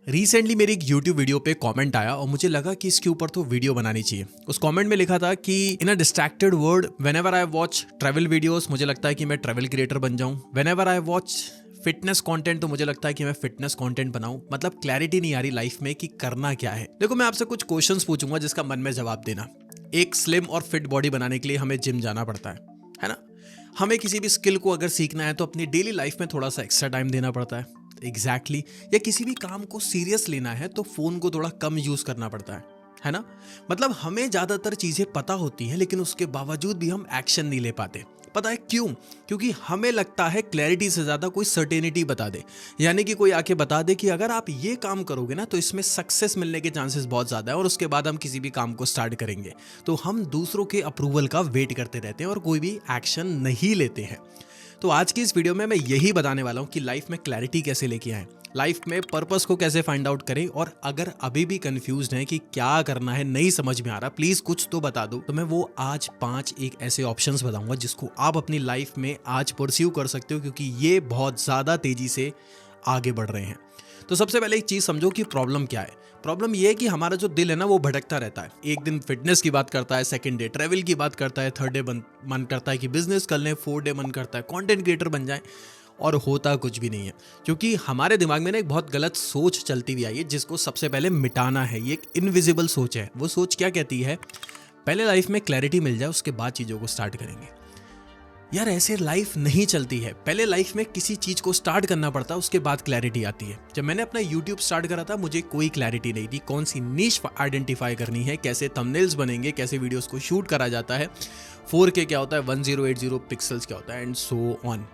Recently मेरी एक YouTube video पे कमेंट आया और मुझे लगा कि इसके ऊपर तो वीडियो बनानी चाहिए। उस कमेंट में लिखा था कि in a distracted world whenever I watch travel videos मुझे लगता है कि मैं ट्रैवल क्रिएटर बन जाऊं। Whenever I watch fitness content तो मुझे लगता है कि मैं फिटनेस कंटेंट बनाऊं। मतलब क्लैरिटी नहीं आ रही लाइफ में कि करना क्या है। देखो, मैं आपसे कुछ क्वेश्चंस पूछूंगा जिसका मन में जवाब देना। एक स्लिम और फिट बॉडी बनाने के लिए हमें जिम जाना पड़ता है ना। हमें किसी भी स्किल को अगर सीखना है तो अपनी डेली लाइफ में थोड़ा सा एक्स्ट्रा टाइम देना पड़ता है। एग्जैक्टली या किसी भी काम को सीरियस लेना है तो फोन को थोड़ा कम यूज करना पड़ता है ना। मतलब हमें ज्यादातर चीजें पता होती हैं लेकिन उसके बावजूद भी हम एक्शन नहीं ले पाते। पता है क्यों? क्योंकि हमें लगता है क्लैरिटी से ज्यादा कोई सर्टेनिटी बता दे, यानी कि कोई आके बता दे कि अगर आप ये काम करोगे ना तो इसमें सक्सेस मिलने के चांसेस बहुत ज्यादा है और उसके बाद हम किसी भी काम को स्टार्ट करेंगे। तो हम दूसरों के अप्रूवल का वेट करते रहते हैं और कोई भी एक्शन नहीं लेते हैं। तो आज की इस वीडियो में मैं यही बताने वाला हूं कि लाइफ में क्लैरिटी कैसे लेके आएं, लाइफ में पर्पस को कैसे फाइंड आउट करें। और अगर अभी भी कंफ्यूज्ड हैं कि क्या करना है, नहीं समझ में आ रहा, प्लीज कुछ तो बता दो, तो मैं वो आज 5 एक ऐसे ऑप्शंस बताऊंगा जिसको आप अपनी लाइफ में आज परस्यू कर सकते हो, क्योंकि ये बहुत ज्यादा तेजी से आगे बढ़ रहे हैं। तो सबसे पहले एक चीज समझो कि प्रॉब्लम क्या है। प्रॉब्लम ये है कि हमारा जो दिल है ना वो भटकता रहता है। एक दिन फिटनेस की बात करता है, सेकंड डे ट्रैवल की बात करता है, थर्ड डे मन करता है कि बिजनेस कर लें, फोर्थ डे मन करता है कंटेंट क्रिएटर बन जाए, और होता कुछ भी नहीं है। क्योंकि हमारे दिमाग में ना एक बहुत गलत सोच चलती हुई आई है जिसको सबसे पहले मिटाना है। ये एक इनविजिबल सोच है। वो सोच क्या कहती है? पहले लाइफ में क्लैरिटी मिल जाए उसके बाद चीजों को स्टार्ट करेंगे। यार, ऐसे लाइफ नहीं चलती है। पहले लाइफ में किसी चीज को स्टार्ट करना पड़ता है, उसके बाद क्लैरिटी आती है। जब मैंने अपना YouTube स्टार्ट करा था मुझे कोई क्लैरिटी नहीं थी। कौन सी नीश आइडेंटिफाई करनी है, कैसे थंबनेल्स बनेंगे, कैसे वीडियोस को शूट करा जाता है, 4K क्या होता है, 1080 पिक्सल्स क्या होता है, एंड सो ऑन।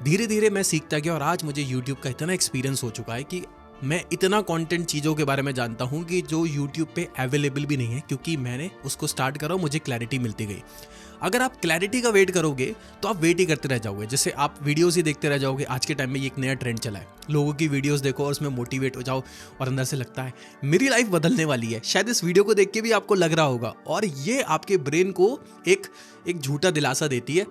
धीरे धीरे मैं सीखता गया और आज मुझे YouTube का इतना एक्सपीरियंस हो चुका है कि मैं इतना कंटेंट चीज़ों के बारे में जानता हूँ कि जो YouTube पे अवेलेबल भी नहीं है, क्योंकि मैंने उसको स्टार्ट करा, मुझे क्लैरिटी मिलती गई। अगर आप क्लैरिटी का वेट करोगे तो आप वेट ही करते रह जाओगे। जैसे आप वीडियोस ही देखते रह जाओगे। आज के टाइम में ये एक नया ट्रेंड चला है, लोगों की वीडियोस देखो और उसमें मोटिवेट हो जाओ और अंदर से लगता है मेरी लाइफ बदलने वाली है। शायद इस वीडियो को देख के भी आपको लग रहा होगा, और ये आपके ब्रेन को एक झूठा दिलासा देती है,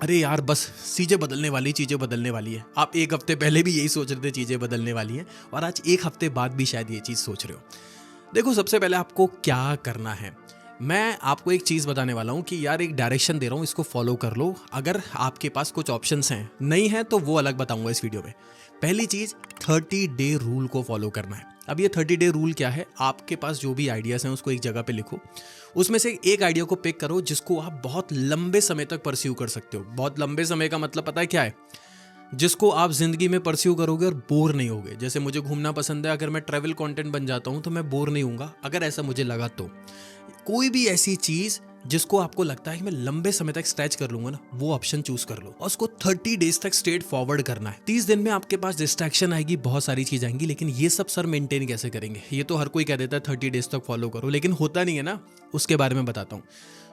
अरे यार बस चीज़ें बदलने वाली है। आप एक हफ्ते पहले भी यही सोच रहे थे चीज़ें बदलने वाली हैं, और आज एक हफ्ते बाद भी शायद ये चीज़ सोच रहे हो। देखो, सबसे पहले आपको क्या करना है, मैं आपको एक चीज़ बताने वाला हूँ कि यार एक डायरेक्शन दे रहा हूँ, इसको फॉलो कर लो। अगर आपके पास कुछ ऑप्शंस हैं, नहीं है तो वो अलग बताऊंगा इस वीडियो में। पहली चीज़, 30 डे रूल को फॉलो करना है। अब ये 30 डे रूल क्या है? आपके पास जो भी आइडियाज़ हैं उसको एक जगह पे लिखो, उसमें से एक आइडिया को पिक करो जिसको आप बहुत लंबे समय तक परस्यू कर सकते हो। बहुत लंबे समय का मतलब पता है क्या है? जिसको आप जिंदगी में परस्यू करोगे और बोर नहीं होगे। जैसे मुझे घूमना पसंद है, अगर मैं ट्रैवल कंटेंट बन जाता हूं तो मैं बोर नहीं होऊंगा, अगर ऐसा मुझे लगा तो। कोई भी ऐसी चीज जिसको आपको लगता है कि मैं लंबे समय तक स्ट्रेच कर लूंगा ना, वो ऑप्शन चूज कर लो और उसको 30 डेज तक स्ट्रेट फॉरवर्ड करना है। 30 दिन में आपके पास डिस्ट्रैक्शन आएगी, बहुत सारी चीज आएंगी, लेकिन ये सब सर मेंटेन कैसे करेंगे? ये तो हर कोई कह देता है 30 डेज तक फॉलो करो, लेकिन होता नहीं है ना। उसके बारे में बताता हूँ।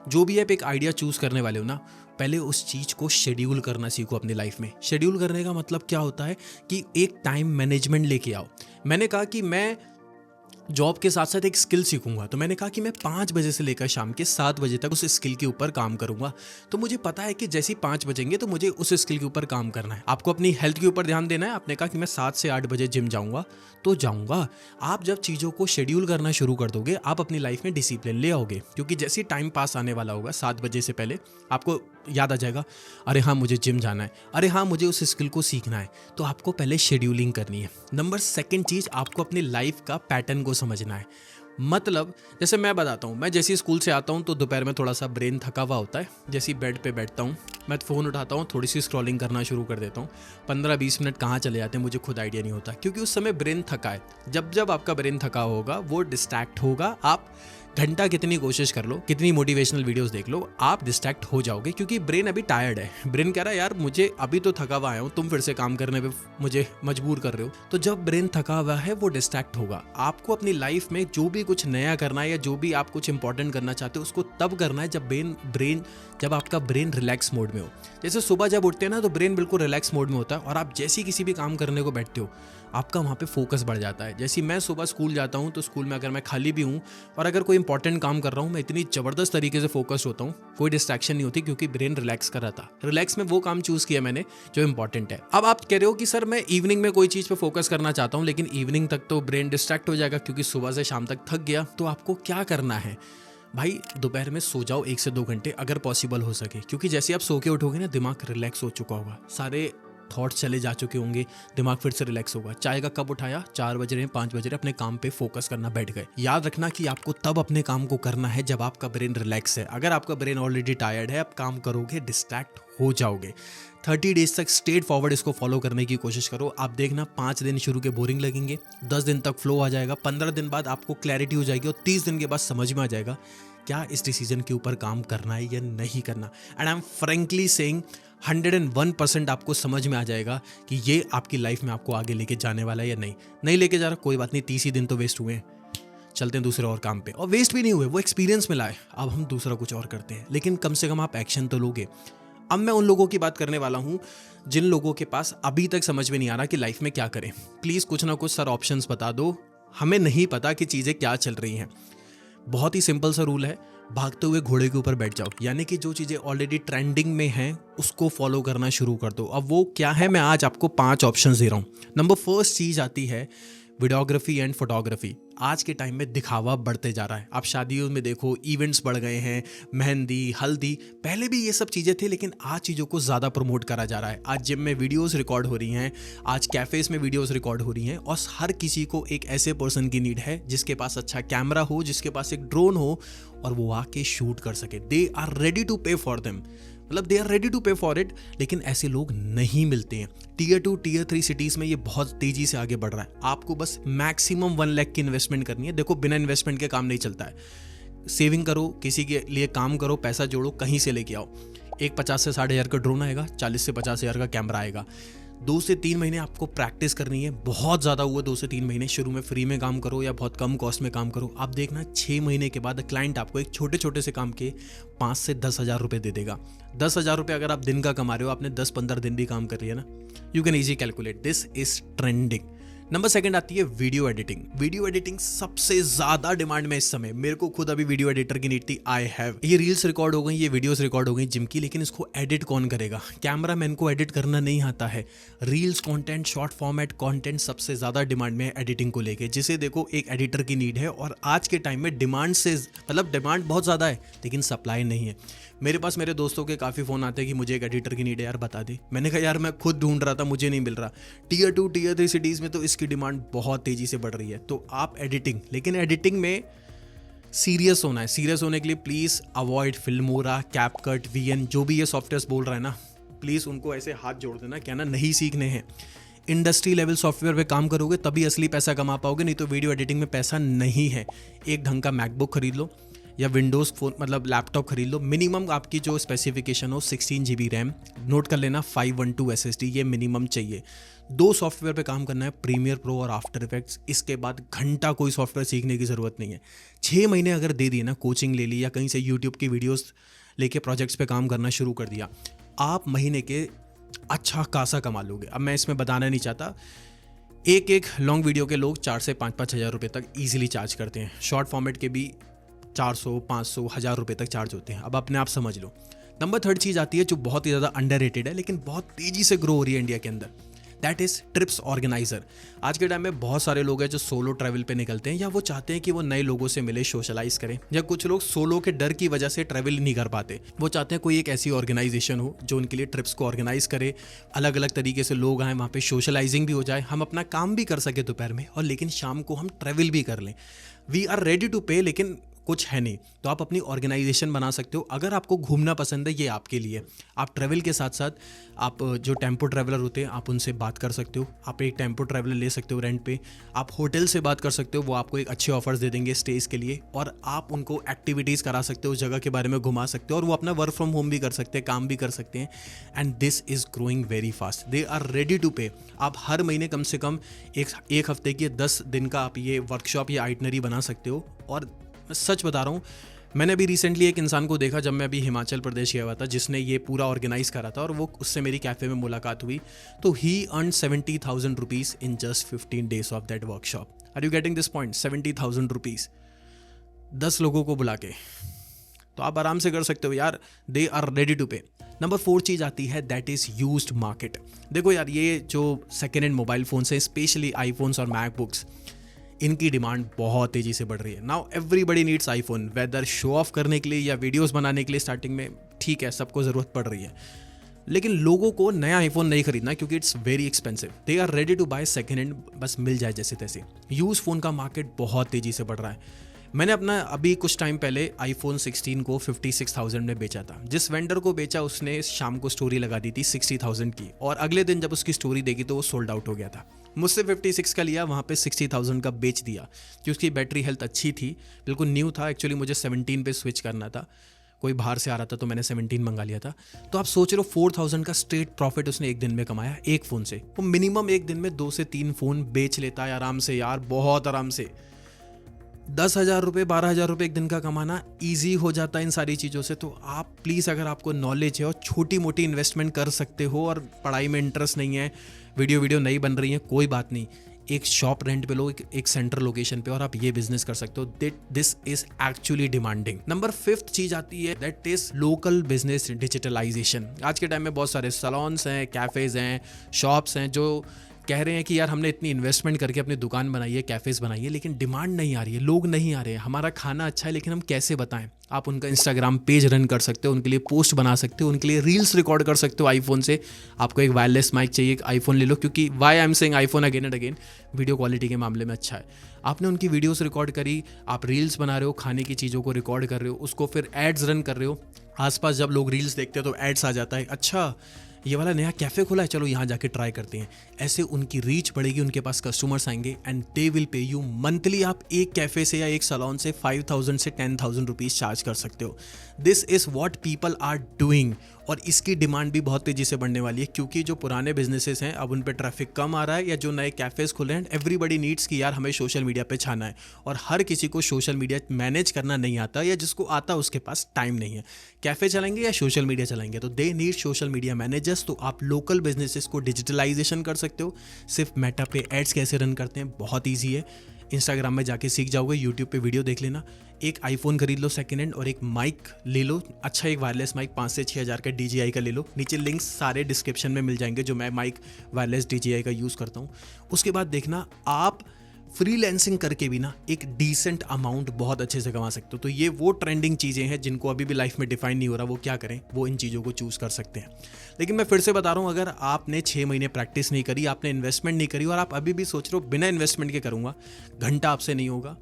जो भी आप एक आइडिया चूज करने वाले हो ना, पहले उस चीज को शेड्यूल करना सीखो अपनी लाइफ में। शेड्यूल करने का मतलब क्या होता है कि एक टाइम मैनेजमेंट लेके आओ। मैंने कहा कि मैं जॉब के साथ साथ एक स्किल सीखूंगा, तो मैंने कहा कि मैं 5 बजे से लेकर शाम के 7 बजे तक उस स्किल के ऊपर काम करूंगा। तो मुझे पता है कि जैसे ही 5 बजेंगे तो मुझे उस स्किल के ऊपर काम करना है। आपको अपनी हेल्थ के ऊपर ध्यान देना है। आपने कहा कि मैं 7 से 8 बजे जिम जाऊंगा, तो जाऊंगा। आप जब चीज़ों को शेड्यूल करना शुरू कर दोगे, आप अपनी लाइफ में डिसिप्लिन ले आओगे, क्योंकि जैसे ही टाइम पास आने वाला होगा 7 बजे से पहले आपको याद आ जाएगा, अरे हाँ मुझे जिम जाना है, अरे हाँ मुझे उस स्किल को सीखना है। तो आपको पहले शेड्यूलिंग करनी है। नंबर 2 चीज़, आपको अपनी लाइफ का पैटर्न को समझना है। मतलब जैसे मैं बताता हूँ, मैं जैसे स्कूल से आता हूँ तो दोपहर में थोड़ा सा ब्रेन थका हुआ होता है। जैसे बेड पे बैठता हूँ, मैं फ़ोन उठाता हूँ, थोड़ी सी स्क्रॉलिंग करना शुरू कर देता हूँ। 15-20 मिनट कहाँ चले जाते हैं मुझे खुद आइडिया नहीं होता, क्योंकि उस समय ब्रेन थका है। जब जब आपका ब्रेन थका होगा वो डिस्ट्रैक्ट होगा। आप घंटा कितनी कोशिश कर लो, कितनी मोटिवेशनल वीडियोस देख लो, आप डिस्ट्रैक्ट हो जाओगे, क्योंकि ब्रेन अभी टायर्ड है। ब्रेन कह रहा है यार मुझे अभी तो थका हुआ आया हूँ, तुम फिर से काम करने पे मुझे मजबूर कर रहे हो। तो जब ब्रेन थका हुआ है वो डिस्ट्रैक्ट होगा। आपको अपनी लाइफ में जो भी कुछ नया करना है या जो भी आप कुछ इंपॉर्टेंट करना चाहते हो उसको तब करना है जब आपका ब्रेन रिलैक्स मोड में हो। जैसे सुबह जब उठते हैं ना तो ब्रेन बिल्कुल रिलैक्स मोड में होता है, और आप जैसे ही किसी भी काम करने को बैठते हो आपका वहाँ पे फोकस बढ़ जाता है। जैसे मैं सुबह स्कूल जाता हूँ तो स्कूल में अगर मैं खाली भी हूँ और अगर कोई इंपॉर्टेंट काम कर रहा हूँ, मैं इतनी ज़बरदस्त तरीके से फोकस होता हूँ, कोई डिस्ट्रैक्शन नहीं होती क्योंकि ब्रेन रिलैक्स कर रहा था। रिलैक्स में वो काम चूज़ किया मैंने जो इंपॉर्टेंट है। अब आप कह रहे हो कि सर मैं इवनिंग में कोई चीज़ पे फोकस करना चाहता हूँ, लेकिन इवनिंग तक तो ब्रेन डिस्ट्रैक्ट हो जाएगा क्योंकि सुबह से शाम तक थक गया। तो आपको क्या करना है भाई, दोपहर में सो जाओ 1 से 2 घंटे अगर पॉसिबल हो सके, क्योंकि जैसे आप सो के उठोगे ना, दिमाग रिलैक्स हो चुका होगा, सारे थॉट्स चले जा चुके होंगे, दिमाग फिर से रिलैक्स होगा। चाय का कप उठाया, 4 बज रहे हैं, 5 बज रहे हैं, अपने काम पे फोकस करना बैठ गए। याद रखना कि आपको तब अपने काम को करना है जब आपका ब्रेन रिलैक्स है। अगर आपका ब्रेन ऑलरेडी टायर्ड है, आप काम करोगे डिस्ट्रैक्ट हो जाओगे। 30 डेज तक स्ट्रेट फॉरवर्ड इसको फॉलो करने की कोशिश करो। आप देखना 5 दिन शुरू के बोरिंग लगेंगे, 10 दिन तक फ्लो आ जाएगा, 15 दिन बाद आपको क्लैरिटी हो जाएगी और 30 दिन के बाद समझ में आ जाएगा क्या इस डिसीजन के ऊपर काम करना है या नहीं करना। And I am frankly saying 101% आपको समझ में आ जाएगा कि ये आपकी लाइफ में आपको आगे लेके जाने वाला है या नहीं लेके जा रहा, कोई बात नहीं, 30 ही दिन तो वेस्ट हुए हैं, चलते हैं दूसरे और काम पे। और वेस्ट भी नहीं हुए, वो एक्सपीरियंस मिला है, अब हम दूसरा कुछ और करते हैं, लेकिन कम से कम आप एक्शन तो लोगे। अब मैं उन लोगों की बात करने वाला हूँ जिन लोगों के पास अभी तक समझ में नहीं आ रहा कि लाइफ में क्या करें। प्लीज़ कुछ ना कुछ सर ऑप्शंस बता दो, हमें नहीं पता कि चीज़ें क्या चल रही हैं। बहुत ही सिंपल सा रूल है, भागते हुए घोड़े के ऊपर बैठ जाओ, यानी कि जो चीज़ें ऑलरेडी ट्रेंडिंग में हैं उसको फॉलो करना शुरू कर दो। अब वो क्या है, मैं आज आपको 5 ऑप्शंस दे रहा हूँ। नंबर फर्स्ट चीज़ आती है वीडियोग्राफी एंड फोटोग्राफी। आज के टाइम में दिखावा बढ़ते जा रहा है। आप शादियों में देखो, इवेंट्स बढ़ गए हैं, मेहंदी, हल्दी, पहले भी ये सब चीज़ें थी, लेकिन आज चीज़ों को ज़्यादा प्रमोट करा जा रहा है। आज जिम में वीडियोस रिकॉर्ड हो रही हैं, आज कैफ़ेज़ में वीडियोस रिकॉर्ड हो रही हैं, और हर किसी को एक ऐसे पर्सन की नीड है जिसके पास अच्छा कैमरा हो, जिसके पास एक ड्रोन हो और वो आके शूट कर सके। दे आर रेडी टू पे फॉर देम, मतलब दे आर रेडी टू पे फॉर इट, लेकिन ऐसे लोग नहीं मिलते हैं। टियर 2, टियर 3 सिटीज़ में ये बहुत तेज़ी से आगे बढ़ रहा है। आपको बस मैक्सिमम 1 लाख की इन्वेस्टमेंट करनी है। देखो, बिना इन्वेस्टमेंट के काम नहीं चलता है। सेविंग करो, किसी के लिए काम करो, पैसा जोड़ो, कहीं से लेके आओ। एक 50 से 60 हज़ार का ड्रोन आएगा, 40 से 50 हज़ार का कैमरा आएगा। 2 से 3 महीने आपको प्रैक्टिस करनी है, बहुत ज़्यादा हुआ 2 से 3 महीने। शुरू में फ्री में काम करो या बहुत कम कॉस्ट में काम करो। आप देखना 6 महीने के बाद क्लाइंट आपको एक छोटे छोटे से काम के 5 से 10 हज़ार रुपये दे देगा। 10 हज़ार रुपये अगर आप दिन का कमा रहे हो, आपने 10-15 दिन भी काम कर रही है ना, you can easy calculate, this is trending. Number second आती है वीडियो एडिटिंग। वीडियो एडिटिंग सबसे ज्यादा डिमांड में इस समय। मेरे को खुद अभी वीडियो एडिटर की नीड थी, आई हैव। ये रील्स रिकॉर्ड हो गई, ये वीडियोस रिकॉर्ड हो गई जिम की, लेकिन इसको एडिट कौन करेगा? कैमरा मैन को एडिट करना नहीं आता है। Reels content, short format content सबसे ज्यादा डिमांड में है एडिटिंग को लेके, जिसे देखो एक एडिटर की नीड है। और आज के टाइम में डिमांड से, मतलब डिमांड बहुत ज्यादा है लेकिन सप्लाई नहीं है। मेरे पास मेरे दोस्तों के काफ़ी फ़ोन आते हैं कि मुझे एक एडिटर की नीड है यार, बता दे। मैंने कहा यार मैं खुद ढूंढ रहा था, मुझे नहीं मिल रहा। टियर 2, टियर 3 सिटीज़ में तो इसकी डिमांड बहुत तेज़ी से बढ़ रही है। तो आप एडिटिंग, लेकिन एडिटिंग में सीरियस होना है। सीरियस होने के लिए please avoid Filmora, CapCut, VN, जो भी ये सॉफ्टवेयर बोल रहा है ना, प्लीज़ उनको ऐसे हाथ जोड़ देना, क्या ना नहीं सीखने हैं। इंडस्ट्री लेवल सॉफ्टवेयर पे काम करोगे तभी असली पैसा कमा पाओगे, नहीं तो वीडियो एडिटिंग में पैसा नहीं है। एक ढंग का मैकबुक खरीद लो या विंडोज़ फोन, मतलब लैपटॉप खरीद लो। मिनिमम आपकी जो स्पेसिफिकेशन हो 16 GB रैम, नोट कर लेना, 512 SSD, ये मिनिमम चाहिए। 2 सॉफ्टवेयर पे काम करना है, प्रीमियर प्रो और आफ्टर इफेक्ट्स। इसके बाद घंटा कोई सॉफ्टवेयर सीखने की ज़रूरत नहीं है। 6 महीने अगर दे दिए ना, कोचिंग ले ली या कहीं से यूट्यूब की वीडियोस लेके प्रोजेक्ट्स पे काम करना शुरू कर दिया, आप महीने के अच्छा खासा कमा लोगे। अब मैं इसमें बताना नहीं चाहता, एक लॉन्ग वीडियो के लोग 4 से 5-5 हज़ार रुपये तक ईजिली चार्ज करते हैं। शॉर्ट फॉर्मेट के भी 400, 500, 1000 रुपये तक चार्ज होते हैं। अब अपने आप समझ लो। नंबर 3 चीज़ आती है जो बहुत ही ज़्यादा अंडररेटेड है लेकिन बहुत तेज़ी से ग्रो हो रही है इंडिया के अंदर, दैट इज़ ट्रिप्स ऑर्गेनाइजर। आज के टाइम में बहुत सारे लोग हैं जो सोलो ट्रैवल पे निकलते हैं, या वो चाहते हैं कि वो नए लोगों से मिले, सोशलाइज करें, या कुछ लोग सोलो के डर की वजह से ट्रैवल नहीं कर पाते। वो चाहते हैं कोई एक ऐसी ऑर्गेनाइजेशन हो जो उनके लिए ट्रिप्स को ऑर्गेनाइज करे, अलग अलग तरीके से लोग आएँ, वहाँ पे सोशलाइजिंग भी हो जाए, हम अपना काम भी कर सके दोपहर में, और लेकिन शाम को हम ट्रैवल भी कर लें। वी आर रेडी टू पे, लेकिन कुछ है नहीं, तो आप अपनी ऑर्गेनाइजेशन बना सकते हो। अगर आपको घूमना पसंद है, ये आपके लिए। आप ट्रैवल के साथ साथ आप जो टेम्पो ट्रैवलर होते हैं, आप उनसे बात कर सकते हो। आप एक टेम्पो ट्रैवलर ले सकते हो रेंट पे। आप होटल से बात कर सकते हो, वो आपको एक अच्छे ऑफर्स दे देंगे स्टेज के लिए, और आप उनको एक्टिविटीज़ करा सकते हो, जगह के बारे में घुमा सकते हो, और वो अपना वर्क फ्रॉम होम भी कर सकते हैं, काम भी कर सकते हैं। And this is growing very fast, they are ready to pay. आप हर महीने कम से कम एक हफ्ते की 10 दिन का आप ये वर्कशॉप या आइटनरी बना सकते हो। और मैं सच बता रहा हूँ, मैंने अभी रिसेंटली एक इंसान को देखा जब मैं अभी हिमाचल प्रदेश गया हुआ था, जिसने ये पूरा ऑर्गेनाइज करा था, और वो उससे मेरी कैफ़े में मुलाकात हुई। तो he earn 70,000 rupees in just 15 days of that workshop. Are you getting this point? 70,000 rupees 10 लोगों को बुला के, तो आप आराम से कर सकते हो यार। दे आर रेडी टू पे। नंबर 4 चीज़ आती है, दैट इज़ यूज्ड मार्केट। देखो यार, ये जो सेकेंड हैंड मोबाइल फ़ोन्स हैं, स्पेशली आईफोन्स और मैकबुक्स, इनकी डिमांड बहुत तेज़ी से बढ़ रही है। Now everybody needs iPhone, whether show off करने के लिए या वीडियोस बनाने के लिए। स्टार्टिंग में ठीक है, सबको ज़रूरत पड़ रही है, लेकिन लोगों को नया आईफोन नहीं खरीदना क्योंकि it's very expensive. They are ready to buy second hand, बस मिल जाए जैसे तैसे। यूज़ फ़ोन का मार्केट बहुत तेज़ी से बढ़ रहा है। मैंने अपना अभी कुछ टाइम पहले iPhone 16 को 56,000 में बेचा था। जिस वेंडर को बेचा उसने शाम को स्टोरी लगा दी थी 60,000 की, और अगले दिन जब उसकी स्टोरी देखी तो वो सोल्ड आउट हो गया था। मुझसे 56 का लिया, वहाँ पे 60,000 का बेच दिया क्योंकि उसकी बैटरी हेल्थ अच्छी थी, बिल्कुल न्यू था। एक्चुअली मुझे 17 पे स्विच करना था, कोई बाहर से आ रहा था तो मैंने 17 मंगा लिया था। तो आप सोच रहे हो 4,000 का स्ट्रेट प्रॉफिट उसने एक दिन में कमाया एक फ़ोन से। वो मिनिमम एक दिन में 2 से 3 फ़ोन बेच लेता है आराम से यार, बहुत आराम से। 10,000 रुपये 12,000 रुपये एक दिन का कमाना ईजी हो जाता है इन सारी चीज़ों से। तो आप प्लीज़, अगर आपको नॉलेज है और छोटी मोटी इन्वेस्टमेंट कर सकते हो, और पढ़ाई में इंटरेस्ट नहीं है, वीडियो नहीं बन रही है, कोई बात नहीं, एक शॉप रेंट पे लो एक सेंट्रल लोकेशन पे, और आप ये बिजनेस कर सकते हो। This is actually demanding. Number 5th चीज आती है, that is local business digitalization. आज के टाइम में बहुत सारे सैलून्स हैं, कैफेज हैं, शॉप्स हैं जो कह रहे हैं कि यार हमने इतनी इन्वेस्टमेंट करके अपनी दुकान बनाई है, कैफेज बनाई है, लेकिन डिमांड नहीं आ रही है, लोग नहीं आ रहे हैं। हमारा खाना अच्छा है लेकिन हम कैसे बताएं? आप उनका इंस्टाग्राम पेज रन कर सकते हो, उनके लिए पोस्ट बना सकते हो, उनके लिए रील्स रिकॉर्ड कर सकते हो आईफोन से। आपको एक वायरलेस माइक चाहिए, एक आईफोन ले लो, क्योंकि why I am saying iPhone again and again, video quality के मामले में अच्छा है। आपने उनकी वीडियोस रिकॉर्ड करी, आप रील्स बना रहे हो, खाने की चीज़ों को रिकॉर्ड कर रहे हो, उसको फिर एड्स रन कर रहे हो। आसपास जब लोग रील्स देखते हो तो एड्स आ जाता है, अच्छा ये वाला नया कैफ़े खुला है, चलो यहाँ जाके ट्राई करते हैं। ऐसे उनकी रीच बढ़ेगी, उनके पास कस्टमर्स आएंगे, and they will pay you monthly. आप एक कैफ़े से या एक सैलून से 5,000 से 10,000 रुपीज़ चार्ज कर सकते हो। This is what people are doing, और इसकी डिमांड भी बहुत तेज़ी से बढ़ने वाली है, क्योंकि जो पुराने बिजनेसेस हैं अब उन पे ट्रैफिक कम आ रहा है, या जो नए कैफ़ेज़ खुले हैं, एवरीबडी नीड्स कि यार हमें सोशल मीडिया पे छाना है, और हर किसी को सोशल मीडिया मैनेज करना नहीं आता, या जिसको आता उसके पास टाइम नहीं है। कैफ़े चलाएंगे या सोशल मीडिया चलाएंगे, तो they need social media managers. तो आप लोकल बिजनेसेस को डिजिटलाइजेशन कर सकते हो। सिर्फ मेटा पे एड्स कैसे रन करते हैं, बहुत ईजी है। इंस्टाग्राम में जाके सीख जाओगे, यूट्यूब पे वीडियो देख लेना। एक आईफोन खरीद लो सेकेंड हैंड, और एक माइक ले लो, अच्छा एक वायरलेस माइक 5 से 6,000 का DJI का ले लो। नीचे लिंक्स सारे डिस्क्रिप्शन में मिल जाएंगे, जो मैं माइक वायरलेस DJI का यूज़ करता हूँ। उसके बाद देखना, आप फ्रीलैंसिंग करके भी ना एक डिसेंट अमाउंट बहुत अच्छे से कमा सकते हो। तो ये वो ट्रेंडिंग चीज़ें हैं जिनको अभी भी लाइफ में डिफाइन नहीं हो रहा, वो क्या करें, वो इन चीज़ों को चूज़ कर सकते हैं। लेकिन मैं फिर से बता रहा हूँ, अगर आपने 6 महीने प्रैक्टिस नहीं करी, आपने इन्वेस्टमेंट नहीं करी, और आप अभी भी सोच रहे हो बिना इन्वेस्टमेंट के करूँगा, घंटा आपसे नहीं होगा,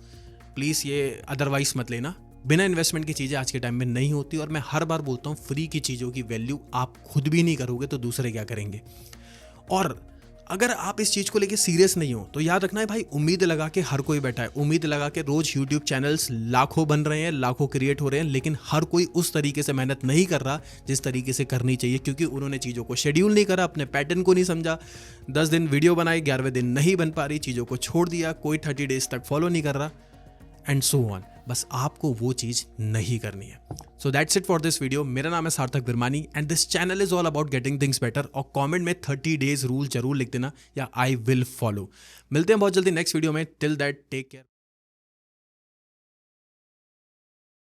प्लीज़ ये अदरवाइज मत लेना। बिना इन्वेस्टमेंट की चीज़ें आज के टाइम में नहीं होती, और मैं हर बार बोलता हूँ, फ्री की चीज़ों की वैल्यू आप खुद भी नहीं करोगे तो दूसरे क्या करेंगे। और अगर आप इस चीज़ को लेके सीरियस नहीं हो तो याद रखना है भाई, उम्मीद लगा के हर कोई बैठा है। उम्मीद लगा के रोज यूट्यूब चैनल्स लाखों बन रहे हैं, लाखों क्रिएट हो रहे हैं, लेकिन हर कोई उस तरीके से मेहनत नहीं कर रहा जिस तरीके से करनी चाहिए, क्योंकि उन्होंने चीज़ों को शेड्यूल नहीं करा, अपने पैटर्न को नहीं समझा। 10 दिन वीडियो बनाई, 11वें दिन नहीं बन पा रही, चीज़ों को छोड़ दिया, कोई 30 डेज तक फॉलो नहीं कर रहा, एंड सो ऑन। बस आपको वो चीज़ नहीं करनी है। So that's it for this video. मेरा नाम है सार्थक Virmani, and this channel is all about getting things better. और कमेंट में 30 डेज रूल जरूर लिख देना, या आई विल फॉलो। मिलते हैं बहुत जल्दी नेक्स्ट वीडियो में। Till that take care.